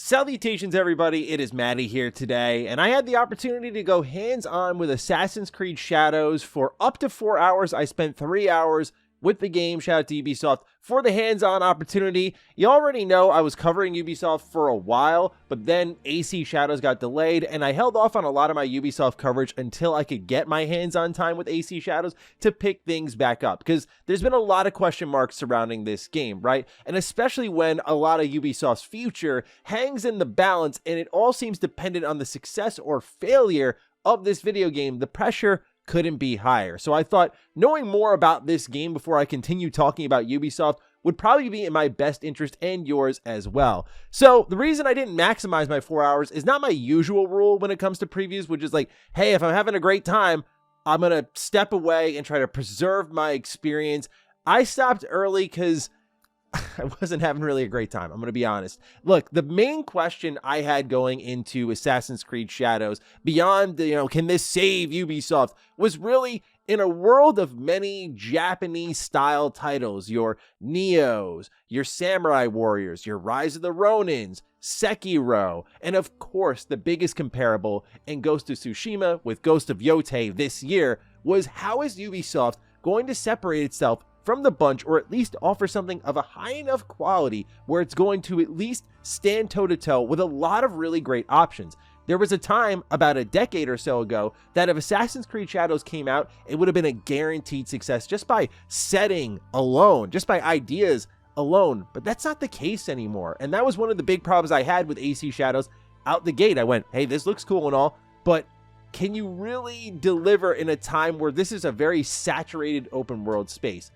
Salutations everybody, it is Matty here today, and I had the opportunity to go hands-on with Assassin's Creed Shadows for up to 4 hours. I spent 3 hours with the game, shout out to Ubisoft, for the hands-on opportunity. You already know I was covering Ubisoft for a while, but then AC Shadows got delayed, and I held off on a lot of my Ubisoft coverage until I could get my hands-on time with AC Shadows to pick things back up, because there's been a lot of question marks surrounding this game, right? And especially when a lot of Ubisoft's future hangs in the balance, and it all seems dependent on the success or failure of this video game, the pressure couldn't be higher. So I thought knowing more about this game before I continue talking about Ubisoft would probably be in my best interest and yours as well. So the reason I didn't maximize my 4 hours is not my usual rule when it comes to previews, which is like, hey, if I'm having a great time, I'm going to step away and try to preserve my experience. I stopped early because I wasn't having really a great time. I'm going to be honest. Look, the main question I had going into Assassin's Creed Shadows, beyond, can this save Ubisoft, was really in a world of many Japanese-style titles, your Neos, your Samurai Warriors, your Rise of the Ronins, Sekiro, and of course, the biggest comparable in Ghost of Tsushima with Ghost of Yotei this year was how is Ubisoft going to separate itself from the bunch, or at least offer something of a high enough quality where it's going to at least stand toe-to-toe with a lot of really great options. There was a time about a decade or so ago that if Assassin's Creed Shadows came out, it would have been a guaranteed success just by setting alone, just by ideas alone, but that's not the case anymore. And that was one of the big problems I had with AC Shadows out the gate. I went, hey, this looks cool and all, but can you really deliver in a time where this is a very saturated open world space?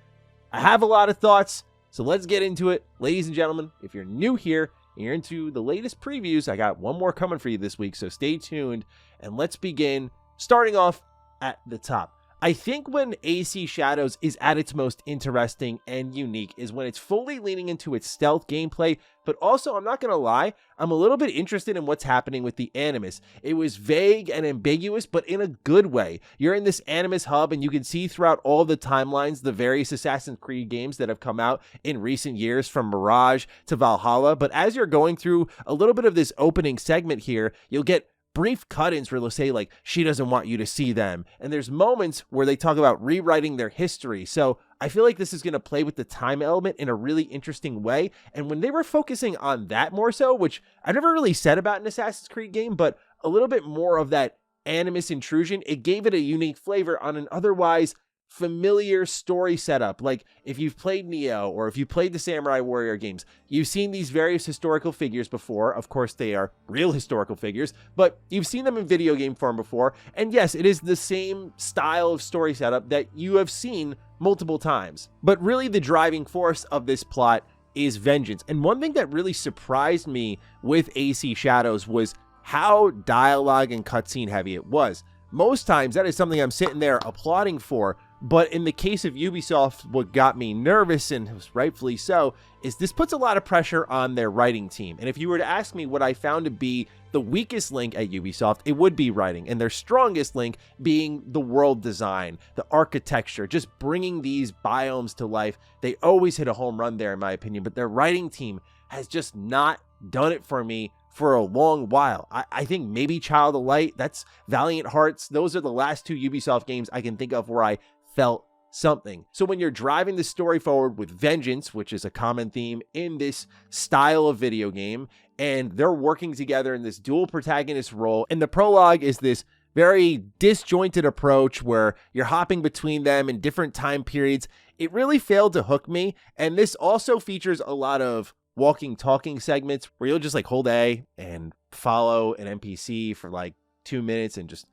I have a lot of thoughts, so let's get into it. Ladies and gentlemen, if you're new here and you're into the latest previews, I got one more coming for you this week, so stay tuned, and let's begin, starting off at the top. I think when AC Shadows is at its most interesting and unique is when it's fully leaning into its stealth gameplay, but also, I'm not going to lie, I'm a little bit interested in what's happening with the Animus. It was vague and ambiguous, but in a good way. You're in this Animus hub, and you can see throughout all the timelines the various Assassin's Creed games that have come out in recent years, from Mirage to Valhalla, but as you're going through a little bit of this opening segment here, you'll get brief cut-ins where they'll say, like, she doesn't want you to see them. And there's moments where they talk about rewriting their history. So I feel like this is going to play with the time element in a really interesting way. And when they were focusing on that more so, which I've never really said about an Assassin's Creed game, but a little bit more of that Animus intrusion, it gave it a unique flavor on an otherwise familiar story setup. Like if you've played Neo or if you played the Samurai Warrior games, you've seen these various historical figures before. Of course, they are real historical figures, but you've seen them in video game form before. And yes, it is the same style of story setup that you have seen multiple times. But really the driving force of this plot is vengeance. And one thing that really surprised me with AC Shadows was how dialogue and cutscene heavy it was. Most times that is something I'm sitting there applauding for. But in the case of Ubisoft, what got me nervous, and rightfully so, is this puts a lot of pressure on their writing team. And if you were to ask me what I found to be the weakest link at Ubisoft, it would be writing. And their strongest link being the world design, the architecture, just bringing these biomes to life. They always hit a home run there, in my opinion. But their writing team has just not done it for me for a long while. I think maybe Child of Light, that's Valiant Hearts. Those are the last two Ubisoft games I can think of where I felt something. So when you're driving the story forward with vengeance, which is a common theme in this style of video game, and they're working together in this dual protagonist role, and the prologue is this very disjointed approach where you're hopping between them in different time periods, it really failed to hook me. And this also features a lot of walking talking segments where you'll just like hold A and follow an NPC for like 2 minutes and just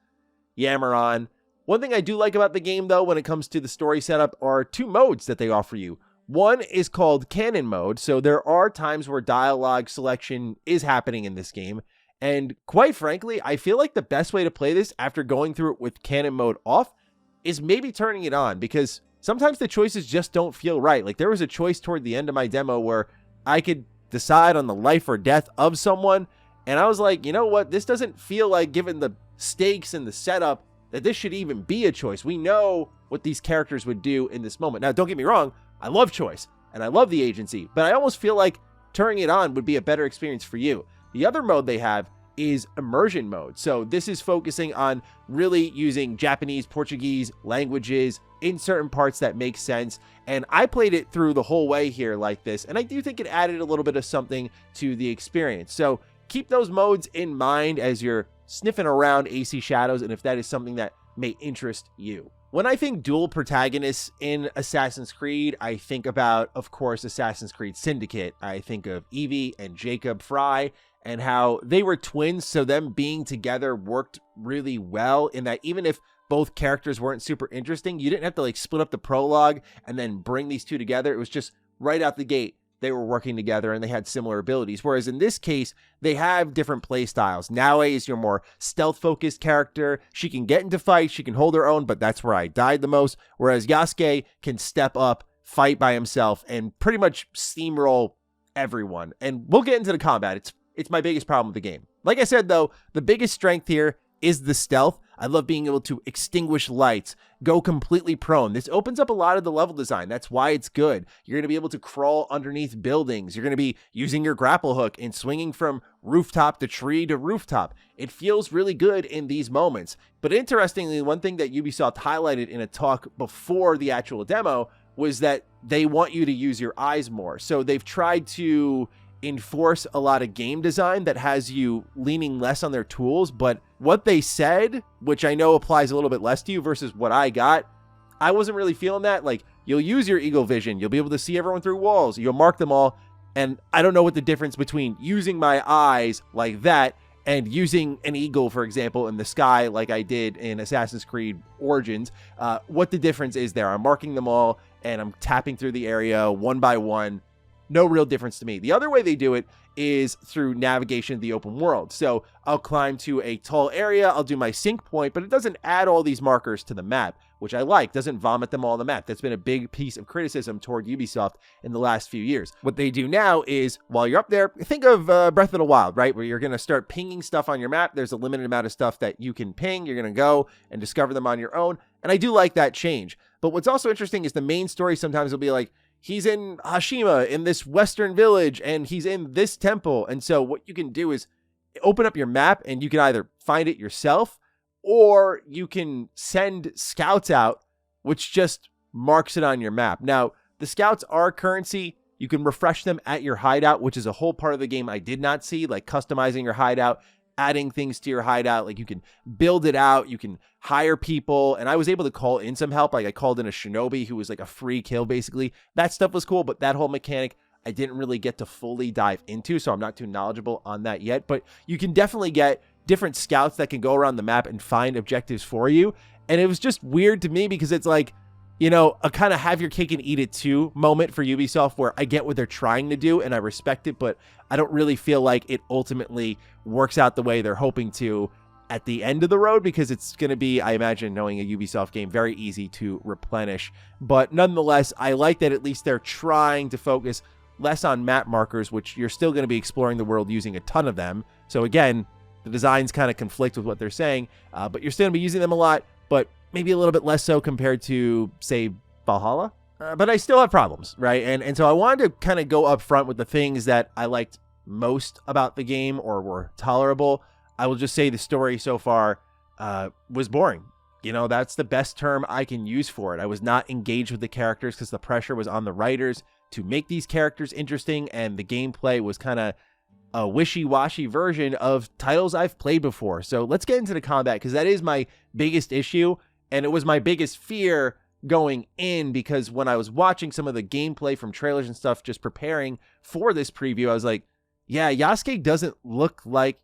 yammer on. One thing I do like about the game, though, when it comes to the story setup, are two modes that they offer you. One is called canon mode, so there are times where dialogue selection is happening in this game, and quite frankly, I feel like the best way to play this after going through it with canon mode off is maybe turning it on, because sometimes the choices just don't feel right. Like there was a choice toward the end of my demo where I could decide on the life or death of someone, and I was like, you know what, this doesn't feel like, given the stakes and the setup, that this should even be a choice. We know what these characters would do in this moment. Now, don't get me wrong, I love choice, and I love the agency, but I almost feel like turning it on would be a better experience for you. The other mode they have is immersion mode. So this is focusing on really using Japanese, Portuguese languages in certain parts that make sense. And I played it through the whole way here like this, and I do think it added a little bit of something to the experience. So keep those modes in mind as you're sniffing around AC Shadows, and if that is something that may interest you. When I think dual protagonists in Assassin's Creed, I think about, of course, Assassin's Creed Syndicate. I think of Evie and Jacob Frye, and how they were twins, so them being together worked really well, in that even if both characters weren't super interesting, you didn't have to like split up the prologue and then bring these two together. It was just right out the gate, they were working together and they had similar abilities. Whereas in this case, they have different play styles. Naue is your more stealth-focused character. She can get into fights, she can hold her own, but that's where I died the most. Whereas Yasuke can step up, fight by himself, and pretty much steamroll everyone. And we'll get into the combat. It's my biggest problem with the game. Like I said, though, the biggest strength here is the stealth. I love being able to extinguish lights, go completely prone. This opens up a lot of the level design. That's why it's good. You're going to be able to crawl underneath buildings. You're going to be using your grapple hook and swinging from rooftop to tree to rooftop. It feels really good in these moments. But interestingly, one thing that Ubisoft highlighted in a talk before the actual demo was that they want you to use your eyes more. So they've tried to enforce a lot of game design that has you leaning less on their tools, but what they said, which I know applies a little bit less to you versus what I got, I wasn't really feeling that. Like, you'll use your eagle vision, you'll be able to see everyone through walls, you'll mark them all, and I don't know what the difference between using my eyes like that and using an eagle, for example, in the sky like I did in Assassin's Creed Origins, what the difference is there. I'm marking them all and I'm tapping through the area one by one. No real difference to me. The other way they do it is through navigation of the open world. So I'll climb to a tall area, I'll do my sync point, but it doesn't add all these markers to the map, which I like. Doesn't vomit them all on the map. That's been a big piece of criticism toward Ubisoft in the last few years. What they do now is, while you're up there, think of Breath of the Wild, right? Where you're going to start pinging stuff on your map. There's a limited amount of stuff that you can ping. You're going to go and discover them on your own. And I do like that change. But what's also interesting is the main story sometimes will be like, he's in Hashima in this western village and he's in this temple. And so what you can do is open up your map and you can either find it yourself or you can send scouts out, which just marks it on your map. Now, the scouts are currency. You can refresh them at your hideout, which is a whole part of the game I did not see, like customizing your hideout, adding things to your hideout. Like you can build it out, you can hire people, and I was able to call in some help. Like I called in a shinobi who was like a free kill basically. That stuff was cool, but that whole mechanic I didn't really get to fully dive into, so I'm not too knowledgeable on that yet. But you can definitely get different scouts that can go around the map and find objectives for you. And it was just weird to me because it's like, you know, a kind of have your cake and eat it too moment for Ubisoft, where I get what they're trying to do and I respect it, but I don't really feel like it ultimately works out the way they're hoping to at the end of the road, because it's going to be, I imagine, knowing a Ubisoft game, very easy to replenish. But nonetheless, I like that at least they're trying to focus less on map markers, which you're still going to be exploring the world using a ton of them. So again, the designs kind of conflict with what they're saying, but you're still going to be using them a lot, but maybe a little bit less so compared to, say, Valhalla. But I still have problems, right? And so I wanted to kind of go up front with the things that I liked most about the game or were tolerable. I will just say the story so far was boring. You know, that's the best term I can use for it. I was not engaged with the characters because the pressure was on the writers to make these characters interesting, and the gameplay was kind of a wishy-washy version of titles I've played before. So let's get into the combat, because that is my biggest issue, and it was my biggest fear going in, because when I was watching some of the gameplay from trailers and stuff, just preparing for this preview, I was like, yeah, Yasuke doesn't look like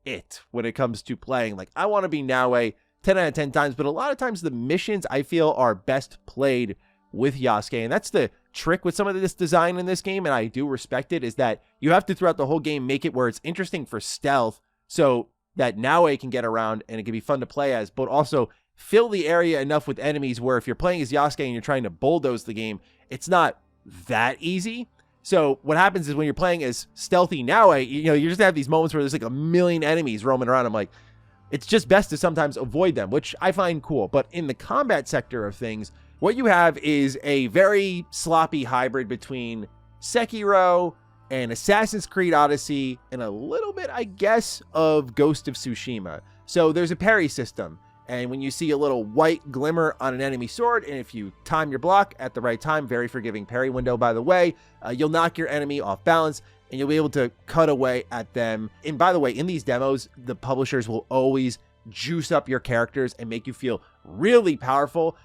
it when it comes to playing. Like, I want to be Naue 10 out of 10 times, but a lot of times the missions I feel are best played with Yasuke, and that's the trick with some of this design in this game, and I do respect it, is that you have to, throughout the whole game, make it where it's interesting for stealth so that Naue can get around and it can be fun to play as, but also fill the area enough with enemies where if you're playing as Yasuke and you're trying to bulldoze the game, it's not that easy. So what happens is when you're playing as stealthy Naue, you know, you just have these moments where there's like a million enemies roaming around. I'm like, it's just best to sometimes avoid them, which I find cool. But in the combat sector of things, what you have is a very sloppy hybrid between Sekiro and Assassin's Creed Odyssey, and a little bit, I guess, of Ghost of Tsushima. So there's a parry system, and when you see a little white glimmer on an enemy sword, and if you time your block at the right time, very forgiving parry window, by the way, you'll knock your enemy off balance, and you'll be able to cut away at them. And by the way, in these demos, the publishers will always juice up your characters and make you feel really powerful.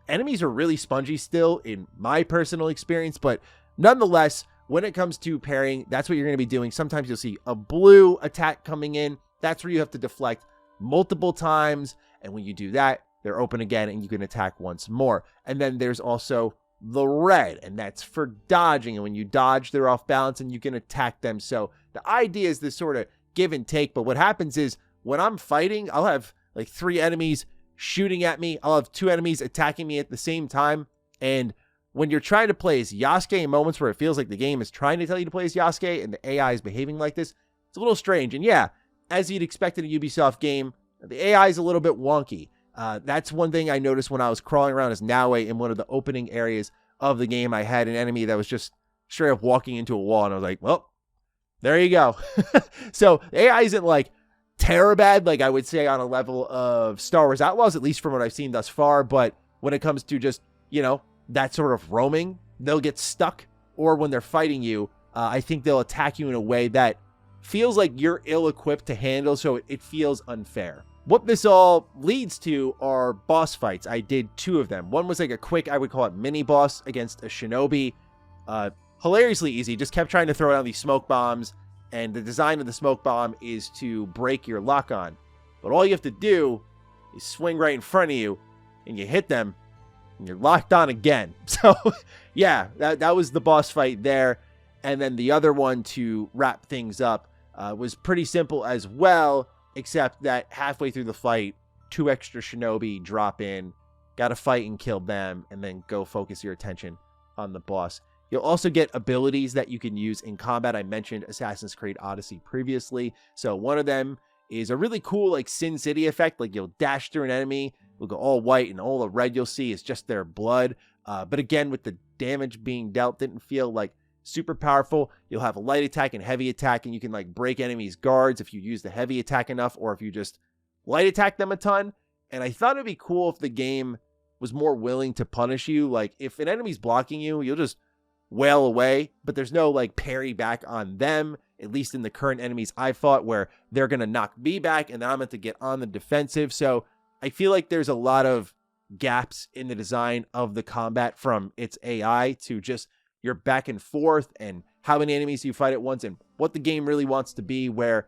Enemies are really spongy still, in my personal experience, but nonetheless, when it comes to parrying, that's what you're going to be doing. Sometimes you'll see a blue attack coming in. That's where you have to deflect multiple times. And when you do that, they're open again and you can attack once more. And then there's also the red, and that's for dodging. And when you dodge, they're off balance and you can attack them. So the idea is this sort of give and take. But what happens is when I'm fighting, I'll have like 3 enemies shooting at me. I'll have 2 enemies attacking me at the same time. And when you're trying to play as Yasuke in moments where it feels like the game is trying to tell you to play as Yasuke and the AI is behaving like this, it's a little strange. And yeah, as you'd expect in a Ubisoft game, the AI is a little bit wonky. That's one thing I noticed when I was crawling around as Naue in one of the opening areas of the game. I had an enemy that was just straight up walking into a wall, and I was like, well, there you go. So the AI isn't like terror bad, like I would say on a level of Star Wars Outlaws, at least from what I've seen thus far. But when it comes to just, you know, that sort of roaming, they'll get stuck, or when they're fighting you, I think they'll attack you in a way that feels like you're ill-equipped to handle, so it feels unfair. What this all leads to are boss fights. I did 2 of them. One was like a quick, I would call it mini boss against a shinobi. Hilariously easy, just kept trying to throw down these smoke bombs, and the design of the smoke bomb is to break your lock on. But all you have to do is swing right in front of you, and you hit them, and you're locked on again. So yeah, that was the boss fight there. And then the other one, to wrap things up, was pretty simple as well, except that halfway through the fight, 2 extra shinobi drop in, gotta fight and kill them, and then go focus your attention on the boss. You'll also get abilities that you can use in combat. I mentioned Assassin's Creed Odyssey previously. So one of them is a really cool like Sin City effect. Like you'll dash through an enemy, it'll go all white, and all the red you'll see is just their blood. But again, with the damage being dealt, didn't feel like super powerful. You'll have a light attack and heavy attack, and you can like break enemies' guards if you use the heavy attack enough, or if you just light attack them a ton. And I thought it'd be cool if the game was more willing to punish you. Like if an enemy's blocking you, you'll just wail away, but there's no like parry back on them, at least in the current enemies I fought, where they're going to knock me back and then I'm going to get on the defensive. So I feel like there's a lot of gaps in the design of the combat, from its AI to just your back and forth and how many enemies you fight at once and what the game really wants to be, where it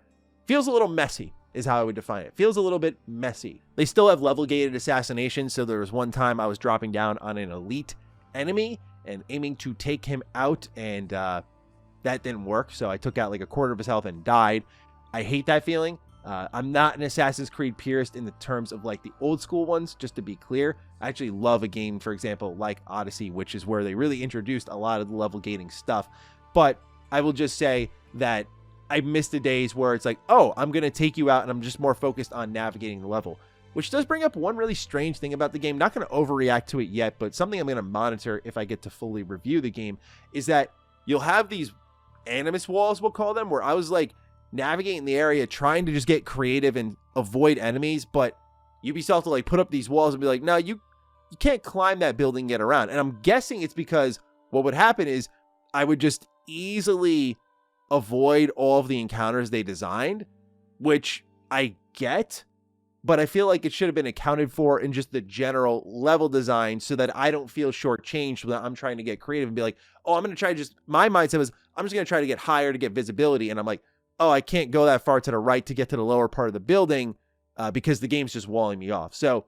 feels a little messy is how I would define it. Feels a little bit messy. They still have level gated assassination. So there was one time I was dropping down on an elite enemy and aiming to take him out, and that didn't work. So I took out like a quarter of his health and died. I hate that feeling. I'm not an Assassin's Creed purist in the terms of like the old school ones, just to be clear. I actually love a game, for example, like Odyssey, which is where they really introduced a lot of the level gating stuff. But I will just say that I miss the days where it's like, oh, I'm going to take you out and I'm just more focused on navigating the level. Which does bring up one really strange thing about the game. Not going to overreact to it yet, but something I'm going to monitor if I get to fully review the game is that you'll have these animus walls, we'll call them, where I was like navigating the area trying to just get creative and avoid enemies, but Ubisoft will like put up these walls and be like, no, you can't climb that building and get around. And I'm guessing it's because what would happen is I would just easily avoid all of the encounters they designed, which I get. But I feel like it should have been accounted for in just the general level design so that I don't feel shortchanged when I'm trying to get creative and be like, oh, I'm going to try my mindset was, I'm just going to try to get higher to get visibility. And I'm like, oh, I can't go that far to the right to get to the lower part of the building because the game's just walling me off. So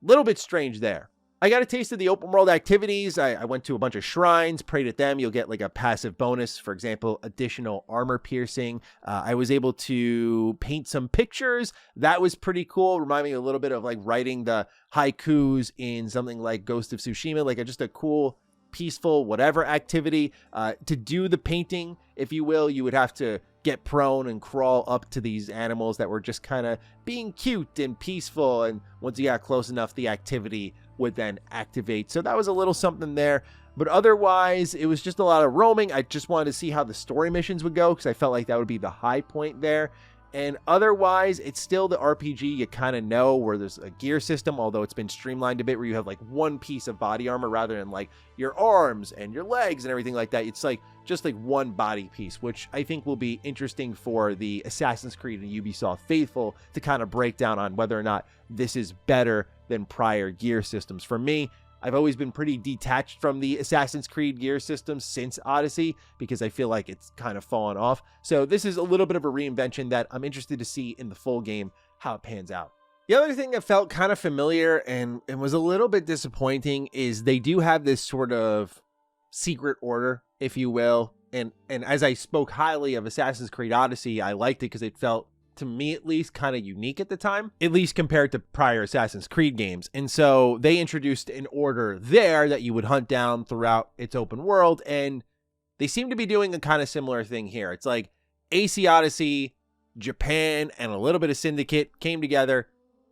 a little bit strange there. I got a taste of the open world activities. I went to a bunch of shrines, prayed at them. You'll get like a passive bonus. For example, additional armor piercing. I was able to paint some pictures. That was pretty cool. Reminding me a little bit of like writing the haikus in something like Ghost of Tsushima, like just a cool, peaceful, whatever activity. To do the painting, if you will, you would have to get prone and crawl up to these animals that were just kind of being cute and peaceful. And once you got close enough, the activity would then activate. So that was a little something there. But otherwise, it was just a lot of roaming. I just wanted to see how the story missions would go because I felt like that would be the high point there. And otherwise, it's still the RPG you kind of know, where there's a gear system, although it's been streamlined a bit, where you have like one piece of body armor rather than like your arms and your legs and everything like that. It's like just like one body piece, which I think will be interesting for the Assassin's Creed and Ubisoft faithful to kind of break down on whether or not this is better than prior gear systems. For me, I've always been pretty detached from the Assassin's Creed gear system since Odyssey because I feel like it's kind of fallen off. So this is a little bit of a reinvention that I'm interested to see in the full game how it pans out. The other thing that felt kind of familiar and was a little bit disappointing is they do have this sort of secret order, if you will. And as I spoke highly of Assassin's Creed Odyssey, I liked it because it felt, to me at least, kind of unique at the time, at least compared to prior Assassin's Creed games. And so they introduced an order there that you would hunt down throughout its open world, and they seem to be doing a kind of similar thing here. It's like AC Odyssey, Japan, and a little bit of Syndicate came together,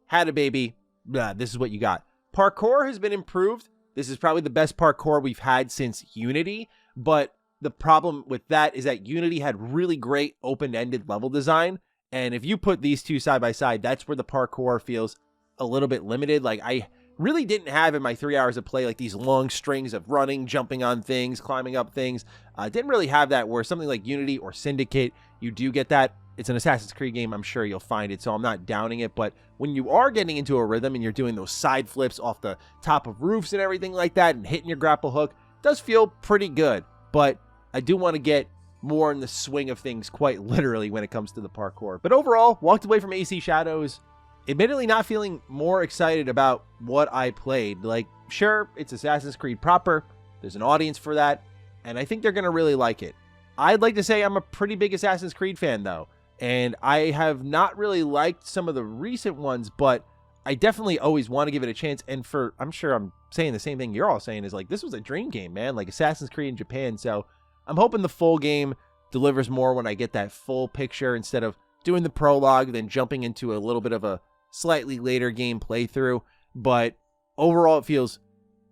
had a baby, blah, this is what you got. Parkour has been improved. This is probably the best parkour we've had since Unity, but the problem with that is that Unity had really great open-ended level design. And if you put these two side by side, that's where the parkour feels a little bit limited. Like, I really didn't have in my 3 hours of play, like these long strings of running, jumping on things, climbing up things. Didn't really have that, where something like Unity or Syndicate, you do get that. It's an Assassin's Creed game. I'm sure you'll find it, so I'm not downing it. But when you are getting into a rhythm and you're doing those side flips off the top of roofs and everything like that and hitting your grapple hook, it does feel pretty good. But I do want to get more in the swing of things, quite literally, when it comes to the parkour. But overall, walked away from AC Shadows admittedly not feeling more excited about what I played. Like, sure, it's Assassin's Creed proper, there's an audience for that, and I think they're gonna really like it. I'd like to say I'm a pretty big Assassin's Creed fan though, and I have not really liked some of the recent ones, but I definitely always want to give it a chance. And I'm sure I'm saying the same thing you're all saying, is like, this was a dream game, man, like Assassin's Creed in Japan. So I'm hoping the full game delivers more when I get that full picture, instead of doing the prologue, then jumping into a little bit of a slightly later game playthrough. But overall, it feels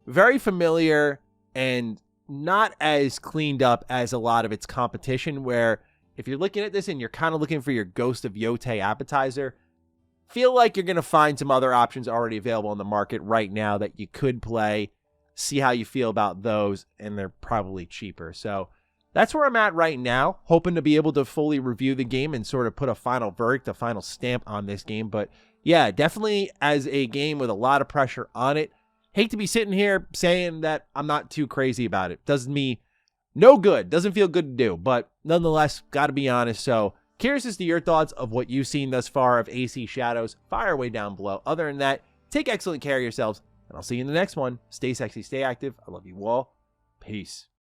very familiar and not as cleaned up as a lot of its competition, where if you're looking at this and you're kind of looking for your Ghost of Yotei appetizer, feel like you're going to find some other options already available on the market right now that you could play, see how you feel about those, and they're probably cheaper. So that's where I'm at right now, hoping to be able to fully review the game and sort of put a final verdict, a final stamp on this game. But yeah, definitely as a game with a lot of pressure on it. Hate to be sitting here saying that I'm not too crazy about it. Does me no good. Doesn't feel good to do, but nonetheless, got to be honest. So curious as to your thoughts of what you've seen thus far of AC Shadows. Fire away down below. Other than that, take excellent care of yourselves, and I'll see you in the next one. Stay sexy, stay active. I love you all. Peace.